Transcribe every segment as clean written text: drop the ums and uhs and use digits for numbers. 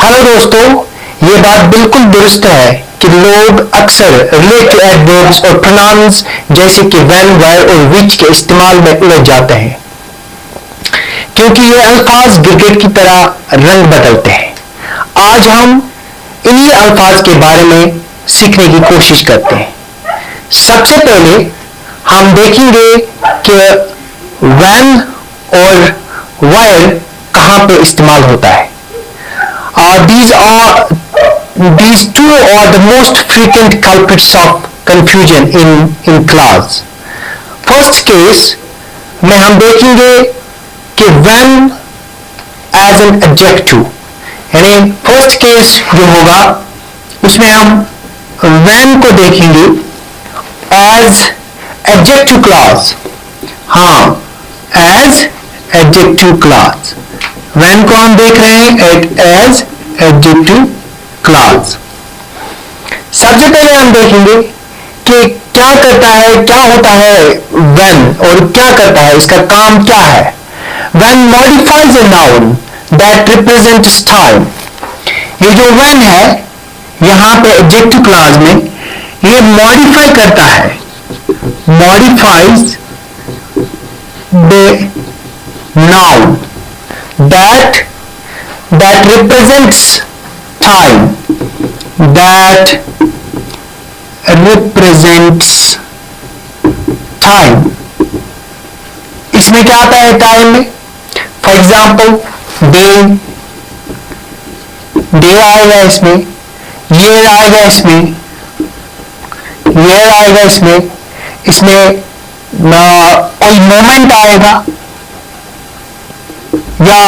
Hello दोस्तों, ये बात बिल्कुल दुरुस्त है कि लोग अक्सर रिलेट टू एडवर्ब्स और प्रोनाउंस जैसे कि व्हेन, वेयर और विच के इस्तेमाल में उलझ जाते हैं, क्योंकि ये अल्फाज गिरगिट की तरह रंग बदलते हैं। आज हम इन्हीं अल्फाज के बारे में सीखने की कोशिश करते हैं। सबसे पहले हम देखेंगे कि व्हेन और वेयर कहां पे इस्तेमाल होता है। These two are the most frequent culprits of confusion in class. First case में हम देखेंगे कि when as an adjective, यानी फर्स्ट केस जो होगा उसमें हम when को देखेंगे as adjective clause। हाँ, as adjective clause। when को हम देख रहे हैं as adjective clause। सबसे पहले हम देखेंगे कि क्या करता है, क्या होता है when और क्या करता है, इसका काम क्या है। when modifies a noun that represents time। ये जो when है यहां पे adjective clause में ये modify करता है, modifies the noun that represents time, that represents time। इसमें क्या आता है टाइम में? फॉर एग्जाम्पल डे आएगा इसमें, year आएगा इसमें, year आएगा इसमें कोई मोमेंट आएगा या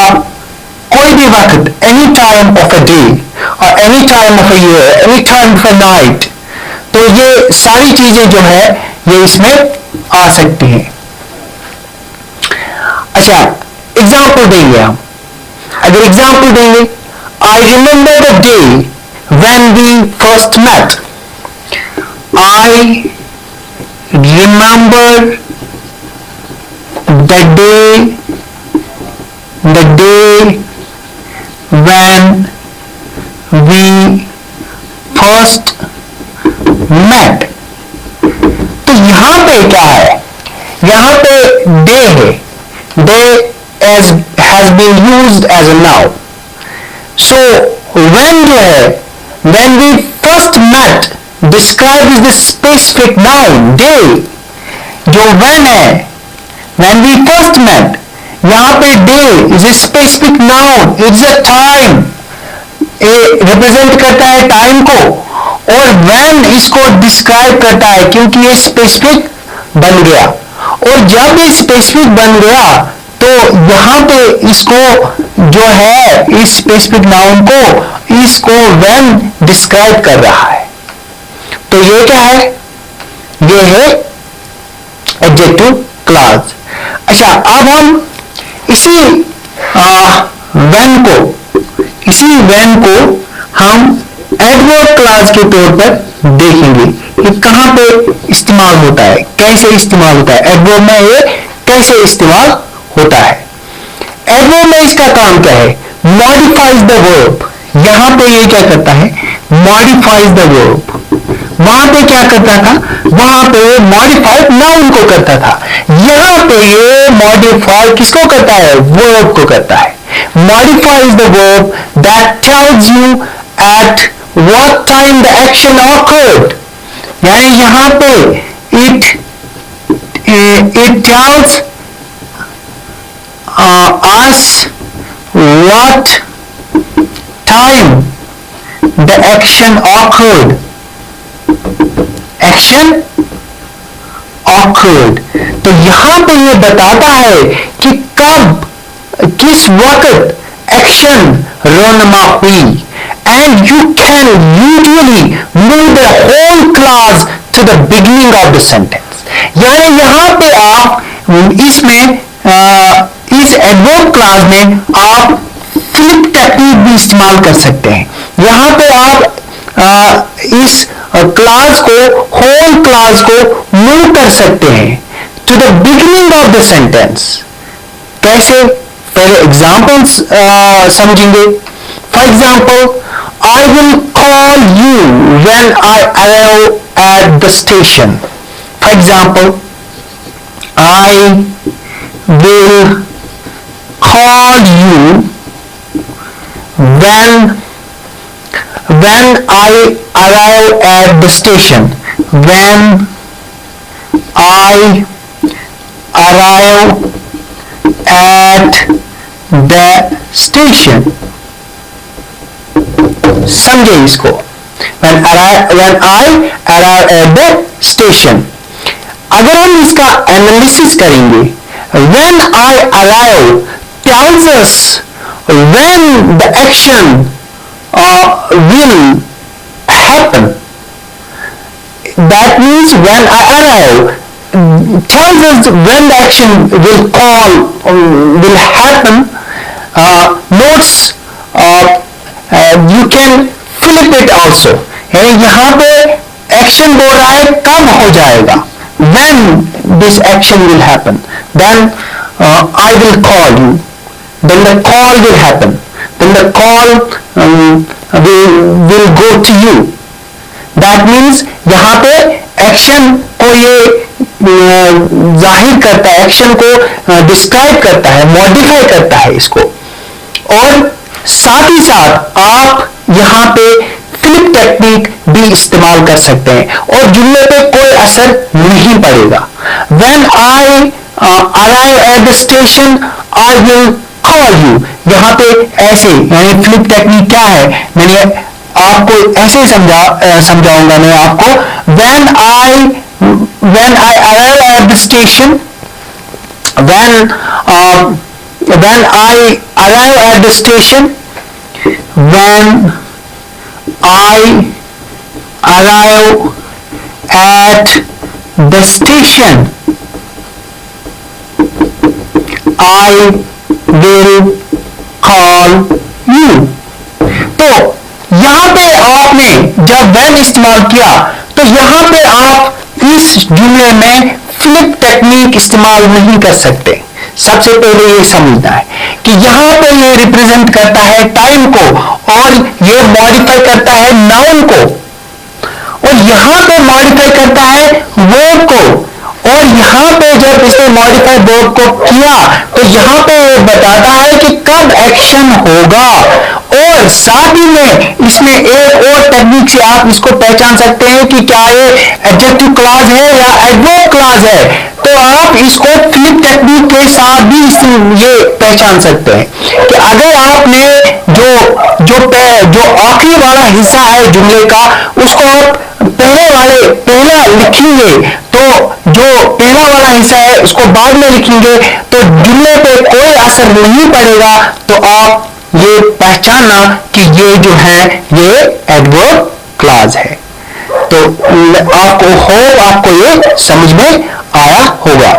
कोई भी वक्त, any time of a day और any time of a year, any time of a night. तो ये सारी चीजें जो है ये इसमें आ सकती हैं। अच्छा, एग्जाम्पल देंगे हम। अगर एग्जाम्पल देंगे, I remember the day when we first met. I remember the day when we first met। तो यहां पे क्या है? यहां पे डे है, day has been used as a noun। so when जो है, when we first met describes the specific noun day। जो when है, when we first met, यहां पे day is a specific noun, it's a time, represent करता है time को, और व्हेन इसको डिस्क्राइब करता है क्योंकि ये स्पेसिफिक बन गया। और जब ये स्पेसिफिक बन गया तो यहां पे इसको जो है, इस स्पेसिफिक नाउन को, इसको व्हेन डिस्क्राइब कर रहा है। तो ये क्या है? ये है एडजेक्टिव क्लॉज। अच्छा, अब हम इसी when को हम एडवर्ब क्लॉज के तौर पर देखेंगे कि कहां पे इस्तेमाल होता है, कैसे इस्तेमाल होता है। एडवर्ब में ये कैसे इस्तेमाल होता है? एडवर्ब में इसका काम क्या है? Modifies the verb. यहां पे ये क्या करता है? Modifies the verb. वहां पे क्या करता था? वहां पे मॉडिफाइड नाउन को करता था। यहां पे ये मॉडिफाई किसको करता है? वर्ब को करता है। Modifies the verb that tells you at what time the action awkward. यानी यहां पे it tells us what time the action occurred। Action awkward. तो यहां पे ये बताता है कि कब, किस वक्त एक्शन रोनमा हुई। And you can usually move the whole clause to the beginning of the sentence. यानी यहां पे आप इसमें इस एडवर्ब क्लॉज में आप फ्लिप टेक्निक भी इस्तेमाल कर सकते हैं। यहां पे आप इस क्लॉज को, होल क्लॉज को मूव कर सकते हैं to the beginning of the sentence. कैसे? पहले एग्जाम्पल्स समझेंगे। For example, I will call you when I arrive at the station. For example, I will call you when I arrive at the station. When I arrive at the station. समझे इसको? when I arrive at the station. अगर हम इसका analysis करेंगे, when I arrive tells us when the action will happen. That means when I arrive tells us when the action will happen. Notes you can flip it also. यहाँ पे action बोल रहा है कब हो जाएगा, when this action will happen. Then I will call you. Then the call will happen. Then the call will go to you. That means यहाँ पे एक्शन को ये जाहिर करता है, एक्शन को डिस्क्राइब करता है, मॉडिफाई करता है इसको. और साथ ही साथ आप यहाँ पे फ्लिप टेक्निक भी इस्तेमाल कर सकते हैं और जुमले पे कोई असर नहीं पड़ेगा. When I arrive at the station, I will call you. यहाँ पे ऐसे यानी फ्लिप टेक्निक क्या है, मैंने आपको ऐसे समझाऊंगा मैं आपको. when I arrive at the station, when I arrive at the station, when I arrive at the station, I will call you. तो यहाँ पे आपने जब when इस्तेमाल किया तो यहाँ पे आप इस जुमले में फ्लिप टेक्निक इस्तेमाल नहीं कर सकते. सबसे पहले ये समझना है कि यहाँ पे ये रिप्रेजेंट करता है टाइम को और ये मॉडिफाई करता है नाउन को, और यहाँ पे मॉडिफाई करता है वर्ब को. और यहाँ पे जब इसने मॉडिफाई वर्ब को किया तो यहाँ पे ये बताता है कि कब एक्शन होगा. और साथ ही में इसमें एक और टेक्निक से आप इसको पहचान सकते हैं कि क्या ये एडजेक्टिव क्लॉज है या एडवर्ब क्लॉज है. तो आप इसको फ्लिप टेक्निक के साथ भी ये पहचान सकते हैं कि अगर आपने जो आखिरी वाला हिस्सा है जुमले का उसको आप पहला लिखेंगे तो जो पहला वाला हिस्सा है उसको बाद में लिखेंगे तो जुमले पे कोई असर नहीं पड़ेगा. तो आप ये पहचानना कि ये जो है ये एडवर्ब क्लॉज है. तो आपको ये समझ में आया होगा.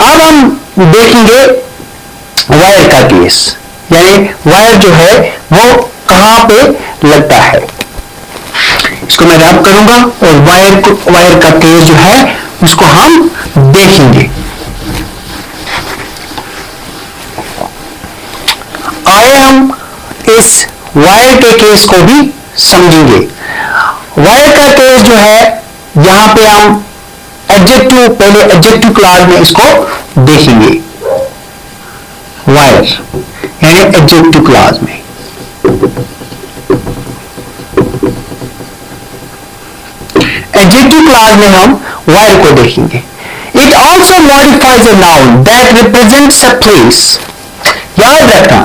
अब हम देखेंगे वायर का केस, यानी वायर जो है वो कहां पे लगता है. इसको मैं रैप करूंगा और वायर का केस जो है उसको हम देखेंगे. आइए हम इस वायर के केस को भी समझेंगे. वायर का केस जो है यहां पे हम पहले एडजेक्टिव क्लॉज में इसको देखेंगे. वायर यानी एडजेक्टिव क्लॉज में हम वायर को देखेंगे. It also modifies a noun that represents a place. याद रखना,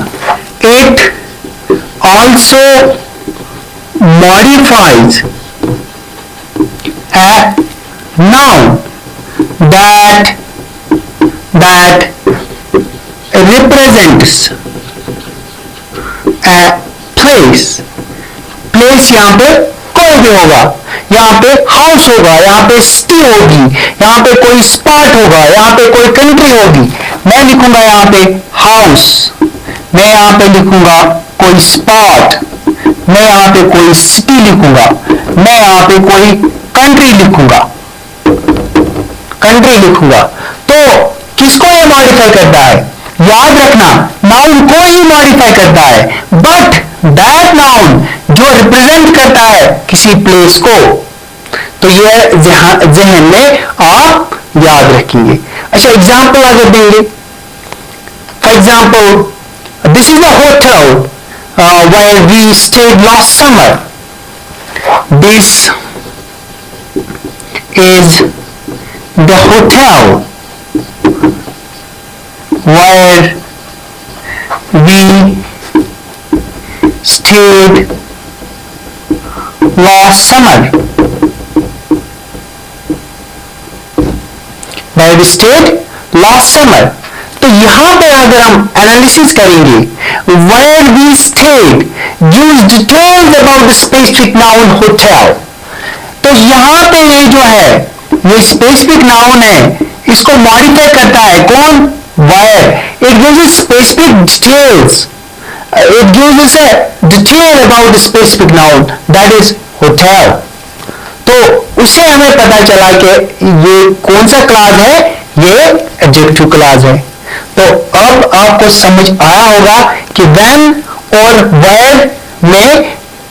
it also modifies a noun that represents a place. place यहाँ पे कोई भी होगा, यहाँ पे हाउस होगा, यहाँ पे सिटी होगी, यहाँ पे कोई स्पॉट होगा, यहाँ पे कोई कंट्री होगी. मैं लिखूंगा यहाँ पे हाउस, मैं यहाँ पे लिखूंगा कोई स्पॉट, मैं यहाँ पे कोई सिटी लिखूंगा, मैं यहाँ पे कोई कंट्री लिखूंगा. तो किसको ये मॉडिफाई करता है? याद रखना, नाउन को ही मॉडिफाई करता है, बट दैट नाउन जो रिप्रेजेंट करता है किसी प्लेस को, तो यह जहन में आप याद रखेंगे। अच्छा, एग्जाम्पल अगर देंगे, for example this is the hotel where we stayed last summer. This is the hotel where we stayed last summer. Where we stayed last summer. तो यहां पे अगर हम एनालिसिस करेंगे, where we stayed gives details about the specific noun hotel. तो यहां पे ये जो है, ये स्पेसिफिक नाउन है, इसको मॉडिफाई करता है कौन? where. It gives us specific details. It gives us a detail about the specific noun, that is hotel. तो उससे हमें पता चला कि ये कौन सा क्लास है, ये एडजेक्टिव क्लास है। तो अब आपको समझ आया होगा कि when और where में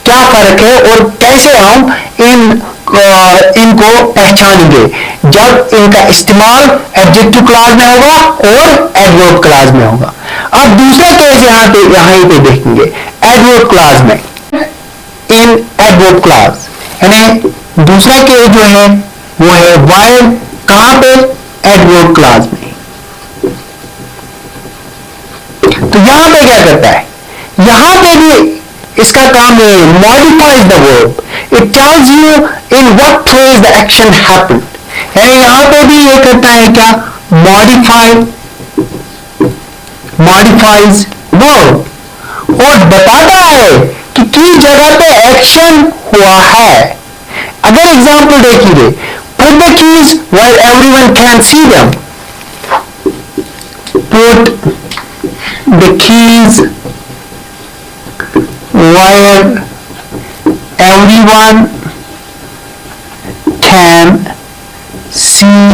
क्या फर्क है और कैसे हम इनको पहचानेंगे जब इनका इस्तेमाल एडजेक्टिव क्लास में होगा और एडवर्ब क्लास में होगा। अब दूसरा केस यहां पे देखेंगे एडवर्ब क्लास में। इन एडवर्ब क्लास यानी दूसरा केस जो है वो है while, कहां पे? एडवर्ब क्लास में। तो यहां पे क्या करता है? यहां पे भी इसका काम है modifies the verb. It tells you in what place the action happened. यानी यहां पे भी ये करता है क्या? मॉडिफाइज वर्ब और बताता है कि किस जगह पे एक्शन हुआ है। अगर एग्जांपल देखेंगे, put the keys where everyone can see them. Put the keys where everyone can see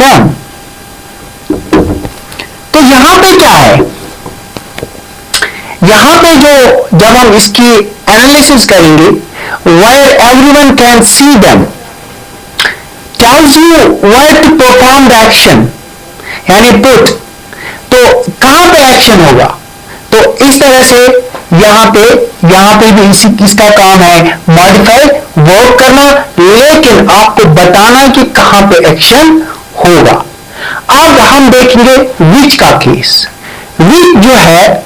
them. तो यहां पे क्या है? यहां पे जो जब हम इसकी एनालिसिस करेंगे, where everyone can see them tells you where to perform the action, यानी put, तो कहां पे एक्शन होगा। तो इस तरह से यहां पे भी इसका काम है मॉडिफाई वर्ब करना, लेकिन आपको बताना कि कहां पे एक्शन होगा। अब हम देखेंगे विच का केस। विच जो है,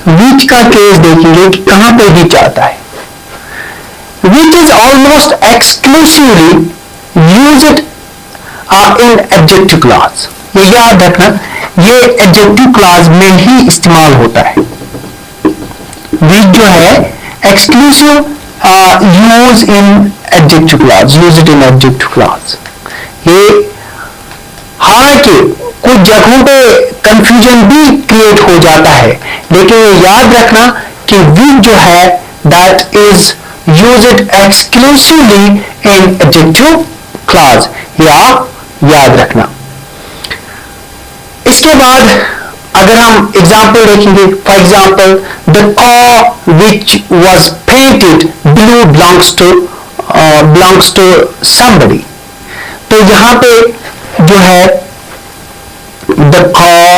विच का केस देखेंगे कि कहां पे विच आता है। Which is almost exclusively used in adjective clause. ये याद रखना, ये एडजेक्टिव क्लॉज में ही इस्तेमाल होता है। विच जो है exclusive use in adjective clause, used in adjective clause. ये हालांकि कुछ जगहों पे कंफ्यूजन भी क्रिएट हो जाता है, लेकिन ये याद रखना कि विच जो है that is used exclusively in adjective clause. ये आप याद रखना। इसके बाद अगर हम एग्जाम्पल देखेंगे, for example the car which was painted blue belongs to somebody। तो यहां पे जो है the car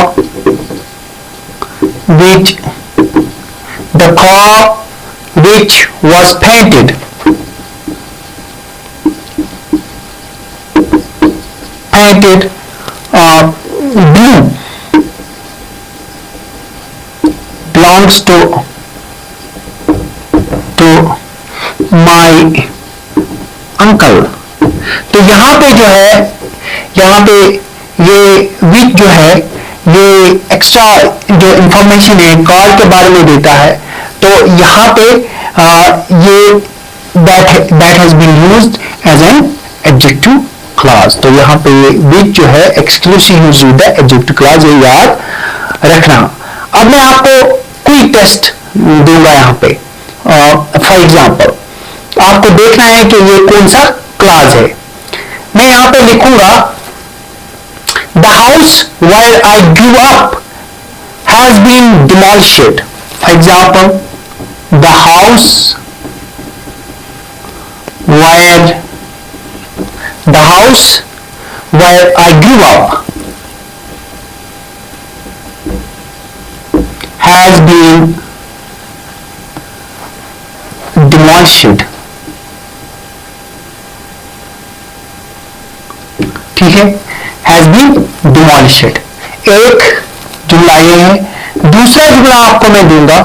which was painted blue belongs to my uncle। तो यहां पे जो है, यहां पे ये विच जो है ये एक्स्ट्रा जो इंफॉर्मेशन है कार के बारे में देता है। तो यहां पे ये that has been used as an adjective clause। तो यहां पे विच जो है exclusive use with the adjective clause, ये याद रखना। अब मैं आपको कोई टेस्ट दूंगा यहां पे। फॉर एग्जाम्पल आपको देखना है कि ये कौन सा क्लॉज है। मैं यहां पे लिखूंगा the house where I grew up has been demolished. For example the house where I grew up has been demolished. ठीक है, has been demolished. एक जुमला ये है. दूसरा जुमला आपको मैं दूंगा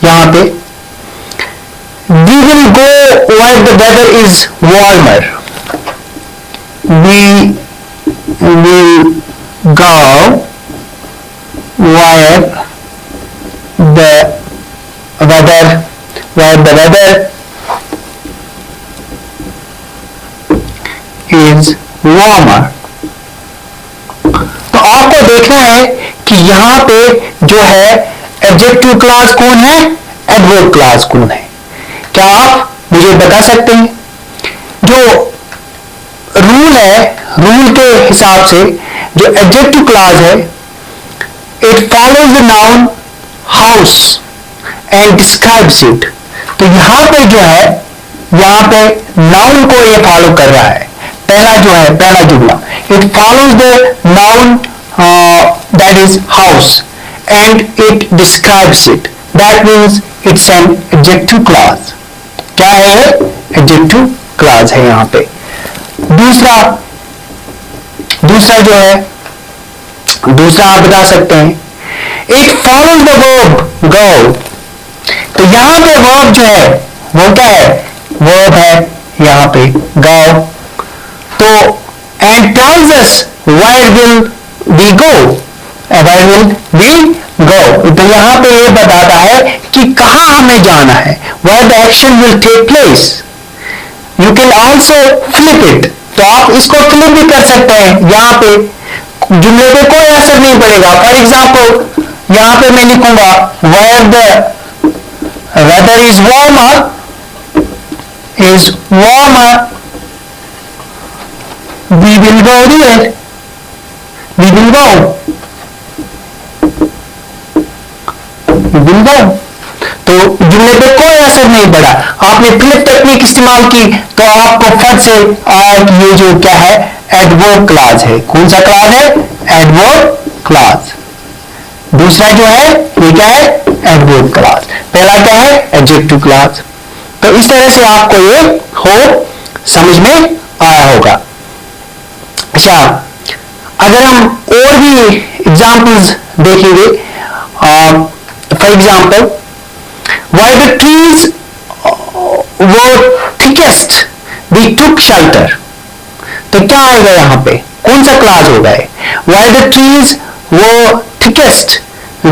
यहां पे, we will go where the weather is warmer. We will go where the weather is warmer. तो आपको देखना है कि यहां पे जो है एडजेक्टिव क्लॉज कौन है, एडवर्ब क्लॉज कौन है. क्या आप मुझे बता सकते हैं? जो रूल है, रूल के हिसाब से जो एडजेक्टिव क्लॉज है, it follows the noun house and describes it. तो यहां पे जो है, यहां पे नाउन को ये फॉलो कर रहा है. पहला जो है, पहला जुमला, it follows the noun that is house and it describes it. That means it's an adjective clause. क्या है ये? एडजेक्टिव क्लॉज है यहां पे. दूसरा जो है, दूसरा आप बता सकते हैं, इट फॉलोज द वर्ब गो. तो यहां पे वर्ब जो है वो क्या है? वर्ब है यहां पे गो. तो and tells us where will we go, where will we go. तो यहां पे ये बताता है कि कहां हमें जाना है, where the action will take place. You can also flip it. तो आप इसको फ्लिप भी कर सकते हैं. यहां पे जुमले पे कोई असर नहीं पड़ेगा. फॉर एग्जाम्पल यहां पे मैं लिखूंगा where the weather is warmer, we will go there, we will go. तो जुमले पे कोई असर नहीं पड़ा. आपने फ्लिप टेक्निक इस्तेमाल की तो आपको फट से आया कि ये जो क्या है, एडवर्ब क्लॉज है. कौन सा क्लॉज है? Adverb clause. दूसरा जो है ये क्या है? Adverb clause. पहला क्या है? Adjective clause. तो इस तरह से आपको ये हो समझ में आया होगा. अच्छा, अगर हम और भी एग्जाम्पल्स देखेंगे, for example where the trees were thickest we took shelter. तो क्या आएगा यहां पे? कौन सा क्लॉज होगा? where the trees were thickest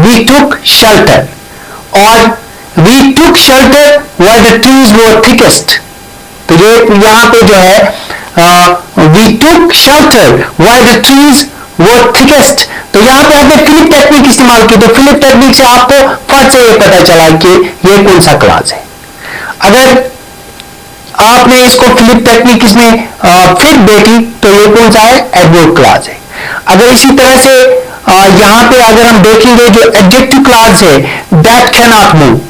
we took shelter, और we took shelter where the trees were thickest. तो ये यहां पे जो है we took shelter where the trees were thickest. तो यहां पे आपने फिलिप टेक्निक इस्तेमाल की, तो फिलिप टेक्निक से आपको फट से ये पता चला कि ये कौन सा क्लॉज है. अगर आपने इसको फिलिप टेक्निक इसमें फिर देखी तो ये कौन सा है? एडवर्ब क्लॉज है. अगर इसी तरह से यहां पे अगर हम देखेंगे जो एडजेक्टिव क्लॉज है, दैट कैन नॉट मूव.